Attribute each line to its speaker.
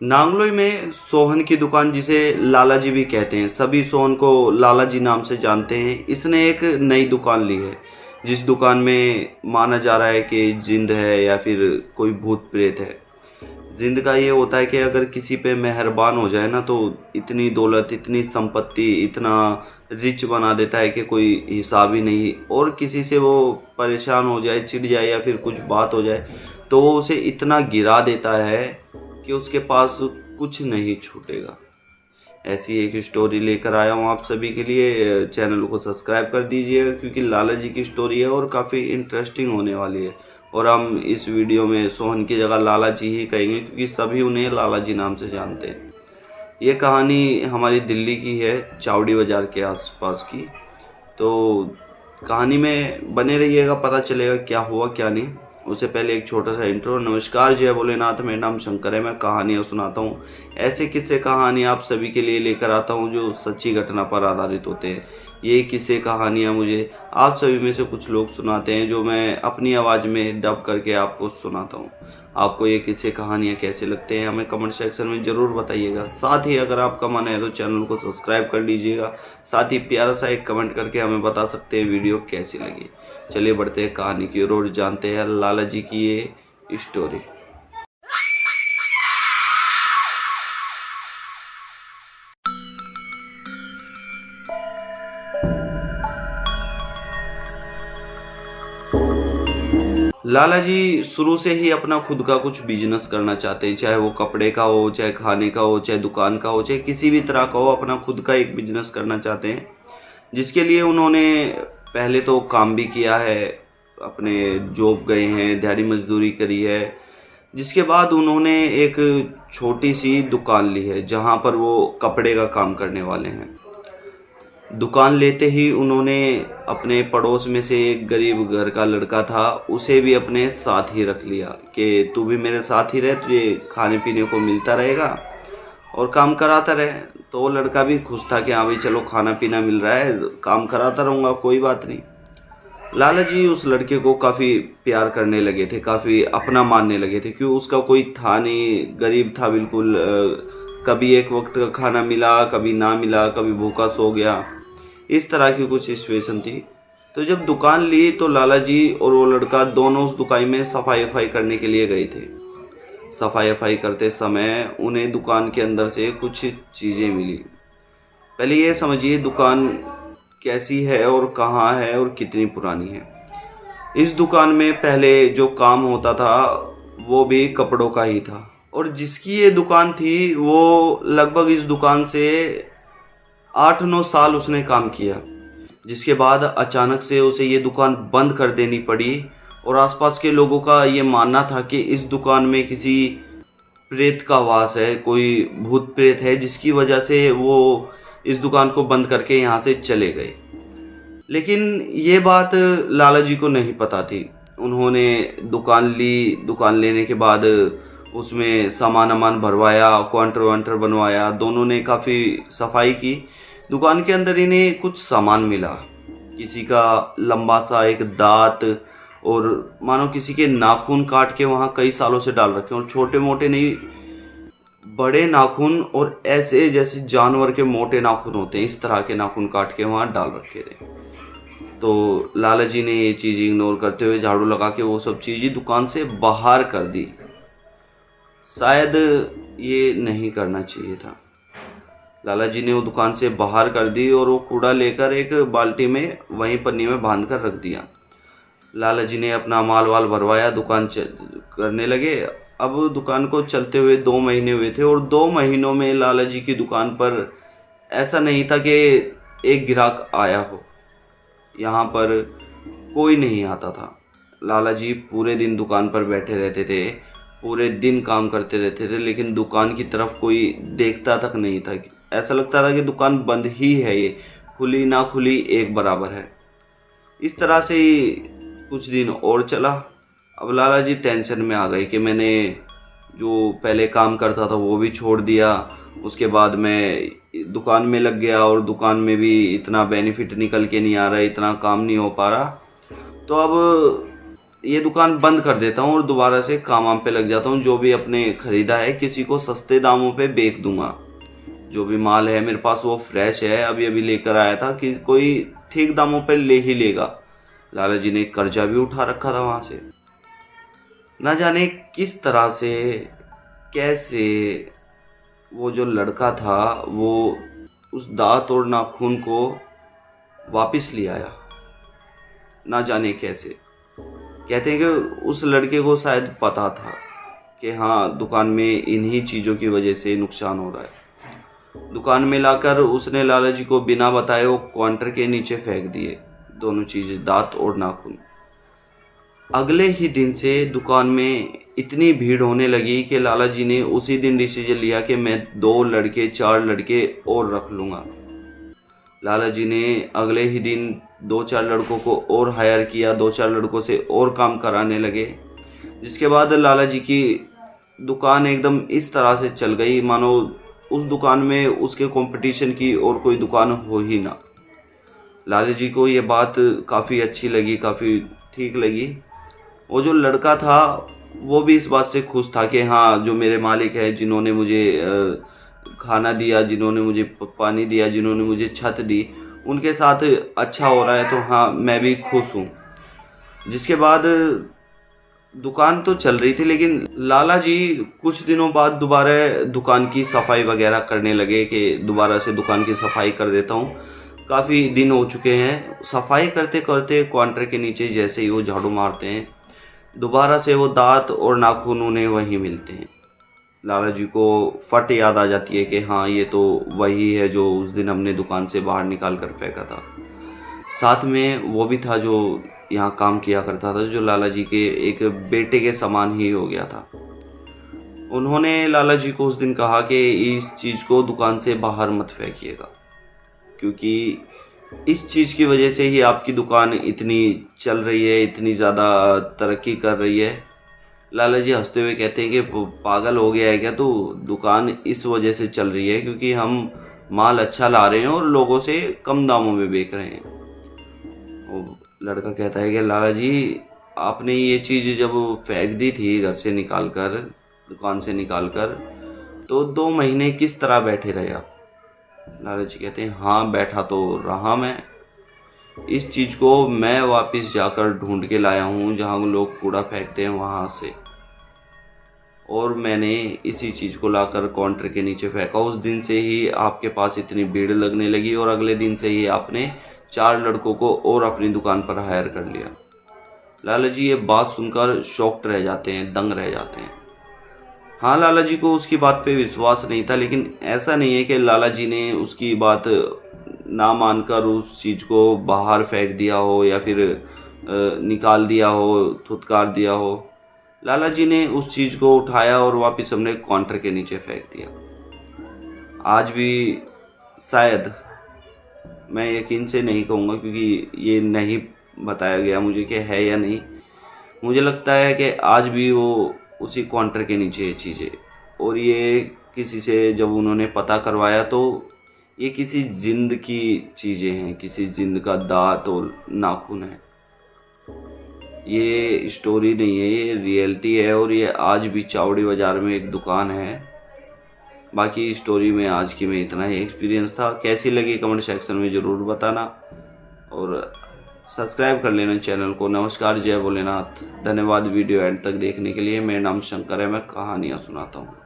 Speaker 1: नांगलोई में सोहन की दुकान, जिसे लाला जी भी कहते हैं, सभी सोहन को लाला जी नाम से जानते हैं। इसने एक नई दुकान ली है, जिस दुकान में माना जा रहा है कि जिंद है या फिर कोई भूत प्रेत है। जिंद का ये होता है कि अगर किसी पे मेहरबान हो जाए ना, तो इतनी दौलत, इतनी संपत्ति, इतना रिच बना देता है कि कोई हिसाब ही नहीं। और किसी से वो परेशान हो जाए, चिढ़ जाए या फिर कुछ बात हो जाए, तो वो उसे इतना गिरा देता है कि उसके पास कुछ नहीं छूटेगा। ऐसी एक स्टोरी लेकर आया हूँ आप सभी के लिए। चैनल को सब्सक्राइब कर दीजिएगा, क्योंकि लाला जी की स्टोरी है और काफ़ी इंटरेस्टिंग होने वाली है। और हम इस वीडियो में सोहन की जगह लाला जी ही कहेंगे, क्योंकि सभी उन्हें लाला जी नाम से जानते हैं। ये कहानी हमारी दिल्ली की है, चावड़ी बाज़ार के आसपास की। तो कहानी में बने रहिएगा, पता चलेगा क्या हुआ क्या नहीं। उससे पहले एक छोटा सा इंट्रो। नमस्कार, जय भोलेनाथ, मेरा नाम शंकर है। मैं कहानियाँ सुनाता हूँ, ऐसे किस्से कहानी आप सभी के लिए लेकर आता हूँ जो सच्ची घटना पर आधारित होते हैं। ये किस्से कहानियाँ मुझे आप सभी में से कुछ लोग सुनाते हैं, जो मैं अपनी आवाज़ में डब करके आपको सुनाता हूँ। आपको ये किस्से कहानियाँ कैसे लगते हैं हमें कमेंट सेक्शन में ज़रूर बताइएगा। साथ ही अगर आपका मन है तो चैनल को सब्सक्राइब कर लीजिएगा। साथ ही प्यारा सा एक कमेंट करके हमें बता सकते हैं वीडियो कैसी लगी। चलिए बढ़ते हैं कहानी की ओर, जानते हैं लाला जी की ये स्टोरी। लाला जी शुरू से ही अपना खुद का कुछ बिजनेस करना चाहते हैं, चाहे वो कपड़े का हो, चाहे खाने का हो, चाहे दुकान का हो, चाहे किसी भी तरह का हो। अपना खुद का एक बिजनेस करना चाहते हैं, जिसके लिए उन्होंने पहले तो काम भी किया है, अपने जॉब गए हैं, दिहाड़ी मजदूरी करी है। जिसके बाद उन्होंने एक छोटी सी दुकान ली है, जहाँ पर वो कपड़े का काम करने वाले हैं। दुकान लेते ही उन्होंने अपने पड़ोस में से एक गरीब घर का लड़का था, उसे भी अपने साथ ही रख लिया कि तू भी मेरे साथ ही रह, तुझे खाने पीने को मिलता रहेगा और काम कराता रहे। तो वो लड़का भी खुश था कि हाँ भाई चलो, खाना पीना मिल रहा है, काम कराता रहूँगा, कोई बात नहीं। लाला जी उस लड़के को काफ़ी प्यार करने लगे थे, काफ़ी अपना मानने लगे थे, क्यों उसका कोई था नहीं, गरीब था बिल्कुल। कभी एक वक्त का खाना मिला, कभी ना मिला, कभी भूखा सो गया, इस तरह की कुछ सिचुएशन थी। तो जब दुकान ली तो लाला जी और वो लड़का दोनों उस दुकान में सफाई वफाई करने के लिए गए थे। सफाई वफाई करते समय उन्हें दुकान के अंदर से कुछ चीज़ें मिली। पहले ये समझिए दुकान कैसी है और कहाँ है और कितनी पुरानी है। इस दुकान में पहले जो काम होता था वो भी कपड़ों का ही था, और जिसकी ये दुकान थी वो लगभग इस दुकान से 8-9 साल उसने काम किया। जिसके बाद अचानक से उसे ये दुकान बंद कर देनी पड़ी, और आसपास के लोगों का ये मानना था कि इस दुकान में किसी प्रेत का वास है, कोई भूत प्रेत है, जिसकी वजह से वो इस दुकान को बंद करके यहाँ से चले गए। लेकिन ये बात लाला जी को नहीं पता थी। उन्होंने दुकान ली, दुकान लेने के बाद उसमें सामान अमान भरवाया, काउंटर वाउंटर बनवाया, दोनों ने काफ़ी सफाई की। दुकान के अंदर इन्हें कुछ सामान मिला, किसी का लंबा सा एक दांत, और मानो किसी के नाखून काट के वहाँ कई सालों से डाल रखे, और छोटे मोटे नहीं, बड़े नाखून, और ऐसे जैसे जानवर के मोटे नाखून होते हैं, इस तरह के नाखून काट के वहाँ डाल रखे थे। तो लाला जी ने ये चीज़ इग्नोर करते हुए झाड़ू लगा के वो सब चीज़ें दुकान से बाहर कर दी। शायद ये नहीं करना चाहिए था। लाला जी ने वो दुकान से बाहर कर दी और वो कूड़ा लेकर एक बाल्टी में वहीं पन्नी में बांध कर रख दिया। लाला जी ने अपना माल वाल भरवाया, दुकान करने लगे। अब दुकान को चलते हुए 2 महीने हुए थे, और 2 महीनों में लाला जी की दुकान पर ऐसा नहीं था कि एक ग्राहक आया हो। यहाँ पर कोई नहीं आता था। लाला जी पूरे दिन दुकान पर बैठे रहते थे, पूरे दिन काम करते रहते थे, लेकिन दुकान की तरफ कोई देखता तक नहीं था। ऐसा लगता था कि दुकान बंद ही है, ये खुली ना खुली एक बराबर है। इस तरह से ही कुछ दिन और चला। अब लाला जी टेंशन में आ गए कि मैंने जो पहले काम करता था वो भी छोड़ दिया, उसके बाद मैं दुकान में लग गया, और दुकान में भी इतना बेनिफिट निकल के नहीं आ रहा है, इतना काम नहीं हो पा रहा। तो अब ये दुकान बंद कर देता हूँ और दोबारा से काम वाम पे लग जाता हूँ। जो भी अपने खरीदा है किसी को सस्ते दामों पे बेच दूंगा। जो भी माल है मेरे पास वो फ्रेश है, अभी अभी लेकर आया था कि कोई ठीक दामों पे ले ही लेगा। लाला जी ने कर्जा भी उठा रखा था वहाँ से। ना जाने किस तरह से कैसे वो जो लड़का था वो उस दांत और नाखून को वापस ले आया, ना जाने कैसे। कहते हैं कि उस लड़के को शायद पता था कि हाँ दुकान में इन्हीं चीज़ों की वजह से नुकसान हो रहा है। दुकान में लाकर उसने लाला जी को बिना बताए वो काउंटर के नीचे फेंक दिए दोनों चीज़ें, दांत और नाखून। अगले ही दिन से दुकान में इतनी भीड़ होने लगी कि लाला जी ने उसी दिन डिसीजन लिया कि मैं 2 लड़के 4 लड़के और रख लूँगा। लाला जी ने अगले ही दिन 2-4 लड़कों को और हायर किया, 2-4 लड़कों से और काम कराने लगे। जिसके बाद लाला जी की दुकान एकदम इस तरह से चल गई मानो उस दुकान में उसके कंपटीशन की और कोई दुकान हो ही ना। लाला जी को ये बात काफ़ी अच्छी लगी, काफ़ी ठीक लगी। वो जो लड़का था वो भी इस बात से खुश था कि हाँ जो मेरे मालिक है, जिन्होंने मुझे खाना दिया, जिन्होंने मुझे पानी दिया, जिन्होंने मुझे छत दी, उनके साथ अच्छा हो रहा है तो हाँ मैं भी खुश हूँ। जिसके बाद दुकान तो चल रही थी लेकिन लाला जी कुछ दिनों बाद दोबारा दुकान की सफाई वगैरह करने लगे कि दोबारा से दुकान की सफाई कर देता हूँ। काफ़ी दिन हो चुके हैं, सफाई करते करते काउंटर के नीचे जैसे ही वो झाड़ू मारते हैं दोबारा से वो दांत और नाखून उन्हें वहीं मिलते हैं। लाला जी को फट याद आ जाती है कि हाँ ये तो वही है जो उस दिन हमने दुकान से बाहर निकाल कर फेंका था। साथ में वो भी था जो यहाँ काम किया करता था, जो लाला जी के एक बेटे के समान ही हो गया था। उन्होंने लाला जी को उस दिन कहा कि इस चीज़ को दुकान से बाहर मत फेंकिएगा, क्योंकि इस चीज़ की वजह से ही आपकी दुकान इतनी चल रही है, इतनी ज़्यादा तरक्की कर रही है। लाला जी हंसते हुए कहते हैं कि पागल हो गया है क्या तू? दुकान इस वजह से चल रही है क्योंकि हम माल अच्छा ला रहे हैं और लोगों से कम दामों में बेच रहे हैं। वो लड़का कहता है कि लाला जी आपने ये चीज़ जब फेंक दी थी घर से निकाल कर, दुकान से निकाल कर, तो 2 महीने किस तरह बैठे रहे आप? लाला जी कहते हैं हाँ बैठा तो रहा मैं। इस चीज़ को मैं वापस जाकर ढूंढ के लाया हूँ जहाँ लोग कूड़ा फेंकते हैं वहाँ से, और मैंने इसी चीज़ को लाकर काउंटर के नीचे फेंका। उस दिन से ही आपके पास इतनी भीड़ लगने लगी और अगले दिन से ही आपने 4 लड़कों को और अपनी दुकान पर हायर कर लिया। लाला जी ये बात सुनकर शॉक्ड रह जाते हैं, दंग रह जाते हैं। हाँ लाला जी को उसकी बात पे विश्वास नहीं था, लेकिन ऐसा नहीं है कि लाला जी ने उसकी बात ना मानकर उस चीज़ को बाहर फेंक दिया हो या फिर निकाल दिया हो, धुतकार दिया हो। लाला जी ने उस चीज़ को उठाया और वापस हमने काउंटर के नीचे फेंक दिया। आज भी शायद, मैं यकीन से नहीं कहूँगा क्योंकि ये नहीं बताया गया मुझे कि है या नहीं, मुझे लगता है कि आज भी वो उसी काउंटर के नीचे है चीज़ें। और ये किसी से जब उन्होंने पता करवाया तो ये किसी जिंद की चीज़ें हैं, किसी जिंद का दांत और नाखून है। ये स्टोरी नहीं है, ये रियलिटी है और ये आज भी चावड़ी बाज़ार में एक दुकान है। बाकी स्टोरी में आज की में इतना ही एक्सपीरियंस था। कैसी लगी कमेंट सेक्शन में ज़रूर बताना और सब्सक्राइब कर लेना चैनल को। नमस्कार, जय भोलेनाथ। धन्यवाद वीडियो एंड तक देखने के लिए। मेरा नाम शंकर है, मैं कहानियाँ सुनाता हूँ।